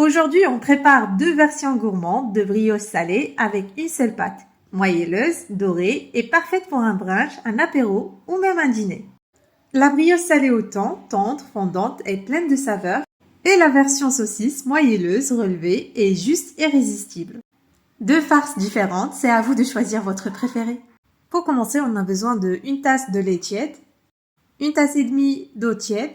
Aujourd'hui, on prépare deux versions gourmandes de brioche salée avec une seule pâte, moelleuse, dorée et parfaite pour un brunch, un apéro ou même un dîner. La brioche salée au thon, tendre, fondante et pleine de saveurs, et la version saucisse, moelleuse, relevée et juste irrésistible. Deux farces différentes, c'est à vous de choisir votre préféré. Pour commencer, on a besoin de 1 tasse de lait tiède, 1 tasse et demie d'eau tiède,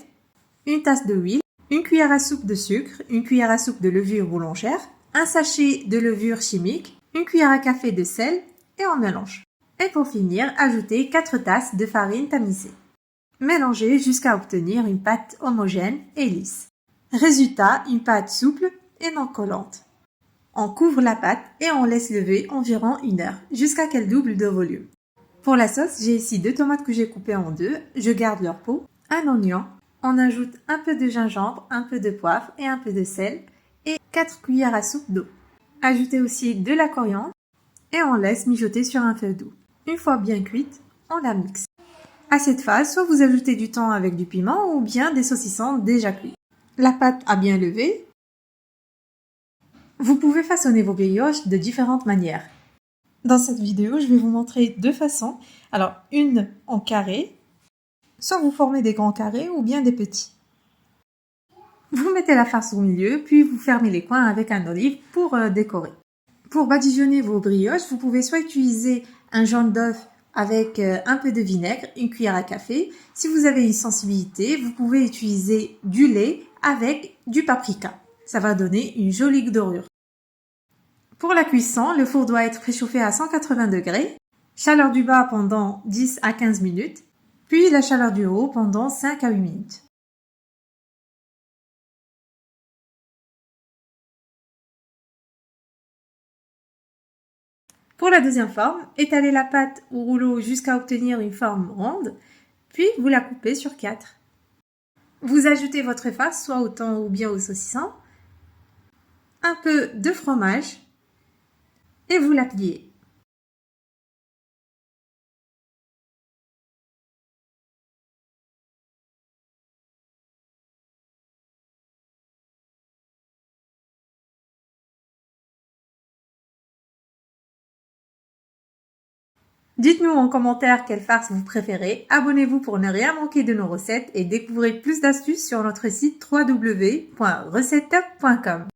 1 tasse d'huile, 1 cuillère à soupe de sucre, 1 cuillère à soupe de levure boulangère, un sachet de levure chimique, 1 cuillère à café de sel et on mélange. Et pour finir, ajoutez 4 tasses de farine tamisée. Mélangez jusqu'à obtenir une pâte homogène et lisse. Résultat, une pâte souple et non collante. On couvre la pâte et on laisse lever environ 1 heure jusqu'à qu'elle double de volume. Pour la sauce, j'ai ici 2 tomates que j'ai coupées en deux, je garde leur peau, un oignon, on ajoute un peu de gingembre, un peu de poivre et un peu de sel et 4 cuillères à soupe d'eau. Ajoutez aussi de la coriandre et on laisse mijoter sur un feu doux. Une fois bien cuite, on la mixe. À cette phase, soit vous ajoutez du thon avec du piment ou bien des saucissons déjà cuits. La pâte a bien levé. Vous pouvez façonner vos brioches de différentes manières. Dans cette vidéo, je vais vous montrer deux façons. Alors, une en carré, soit vous formez des grands carrés ou bien des petits. Vous mettez la farce au milieu, puis vous fermez les coins avec un olive pour décorer. Pour badigeonner vos brioches, vous pouvez soit utiliser un jaune d'œuf avec un peu de vinaigre, une cuillère à café. Si vous avez une sensibilité, vous pouvez utiliser du lait avec du paprika. Ça va donner une jolie dorure. Pour la cuisson, le four doit être préchauffé à 180 degrés, chaleur du bas pendant 10 à 15 minutes, puis la chaleur du haut pendant 5 à 8 minutes. Pour la deuxième forme, étalez la pâte au rouleau jusqu'à obtenir une forme ronde, puis vous la coupez sur 4. Vous ajoutez votre farce, soit au thon ou bien au saucisson, un peu de fromage et vous la pliez. Dites-nous en commentaire quelle farce vous préférez, abonnez-vous pour ne rien manquer de nos recettes et découvrez plus d'astuces sur notre site www.recettop.com.